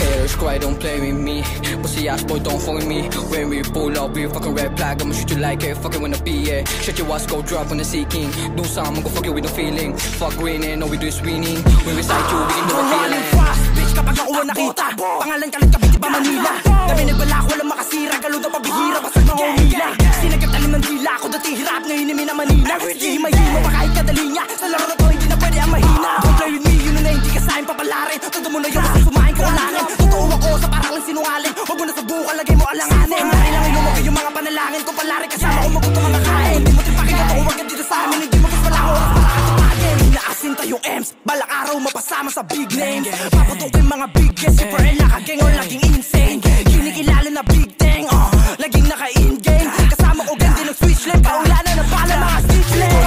Haters cry, don't play with me. Pussy ass boy, don't fuck with me. When we pull up, we fucking red flag. I'ma shoot you like it, fucking wanna be it. Shut your ass, go drop on the seeking. Do some, I'ma go fuck you with no feeling. Fuck winning, all we do is winning. When we side you, we can do a feeling. Bitch, kapag ako nakita, pangalan ka lang Cavite pa Manila. Kami nagbalak, walang makasira. Galod ang pabihira, basag mga umila. Sinagkatalim ng dila ko, dating hirap ngayon ni Mina Manila. Hihimay-himo pa kahit kadali niya. Sa laro na to, hindi na pwede ang mahina. Don't play with me, yun na hindi ka sa'yo papalarin. Todo mo na yun, kasi sumahin ko ulangan. Totoo ako sa parang lang sinungaling. Huwag mo na subukan, lagay mo alanganin. Narilang ngayon mo kayong mga panalangin. Kung palari kasama ko, magot ang mga kain. Hindi mo tripakin ka to, huwag ka dito sa amin. Hindi mo gusto lang oras para katapagin. Inaasin tayong M's, balak araw mapasama sa big names. Paputukin mga big guests, si Perla kageng or laging insane. Kinikilala na big thing, laging naka-in game. Kasama ko ganda ng switch lane. Paulanan na bala mga stitch lane.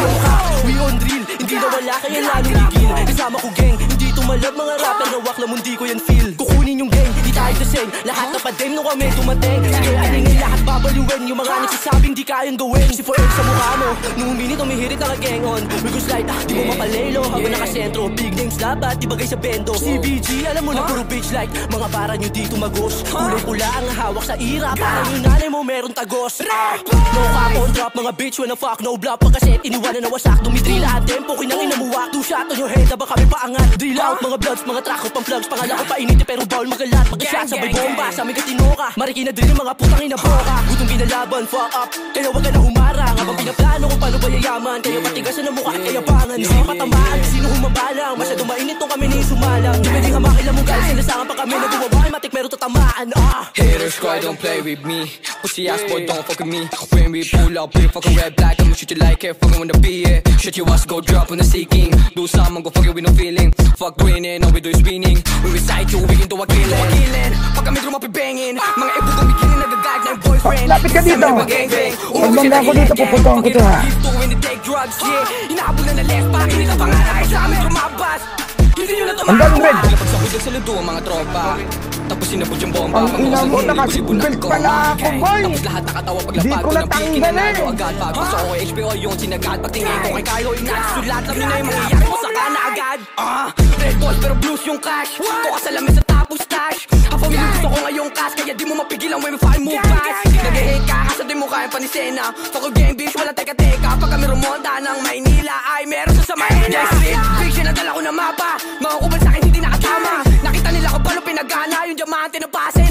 We on drill, hindi na wala kaya lalong ligil. Kasama ko gang, hindi tumalab mga rapper na wakla mundi ko yan feel. Kukunin yung gang, hindi tayo daseng. Lahat na padem nung kami tumateng. Sige alingin lahat babaliwen. Yung mga nagsasabing di kayang gawin. Si 4M sa mukha mo, nung uminit umihirit naka-gang on. We go slide, di mo mapalelo habang nakasentro. Big names labat, di bagay sa bendo. CBG, alam mo na puro bitch like. Mga para nyo dito magos. Kulay pula ang hawak sa ira. Parang yung nanay mo meron tagos. No cap on drop, mga bitch wanna fuck. No bluff, pagkaset iniwanan na wasak. Dumitrila at tempo, kinangin na muwak. Two shot on your head, habang kami paangat. Drill out, mga bloods, mga track, pang plugs. Pangala ko painiti pero ball magalat. Pagka-shot sabay bomba, sa may katinoka. Marikina drill yung mga putang inaboka. Gutong kinalaban, fuck up. Kaya wag ka na humarang. Habang pinaplano kung paano ba yayaman. Kaya patigasan ng mukha at kayabangan. Hindi patamaan, sino humabalang. Masyadong mainit nung kami ni sumalang. Di pwedeng hamakil ang mukha, sinasangan pa kami. Nagbuwabay, matik meron tatamaan. Haters cry, don't play with me. Pussy ass boy, don't fuck with me. When we pull up, we fucking red black. I'ma shoot you like it, fucking wanna be it. Shut your ass, go drop on the seeking. Do some, go fuck you with no feeling. Fuck winning, all we do is winning. We recite you, we can do a killing. Pag kami drum mapibangin. Mga ibo kumikilin, nagagag na yung boyfriend. Lapit ka dito. Magbanda ako dito, pupuntahan ko to ha. Hinahabol na na left, para kinita pangaray sa amin lumabas. Hindi nyo na Ang red. Pagsakot sa ludo ang mga tropa. Tapos sinabot yung bomba. Ang ina mo, nakasibelt pala ako, boy. Tapos lahat nakatawa paglapag ko ng pikin na nado agad. Pagpasok ko HPO yung sinagad. Pagtingin ko kay Kyle inasulat. Alam nyo na yung mangyayari mo saka na agad. Red balls pero blues yung cash. Kuha sa lamin sa tapos stash. Hapamilin gusto ko ngayong cash. Kaya di mo mapigilan when we find move fast. Nag-e-hate ka kasi di mo kayang panisena. Fuck a game bitch wala teka-teka. Pag kami rumonta ng Maynila ay meron sa Maynila. Fiction na dala ko na mapa. Mga kupal sa'kin hindi nakatama. Nakita nila ko paano pinagana. Yung diamante na pase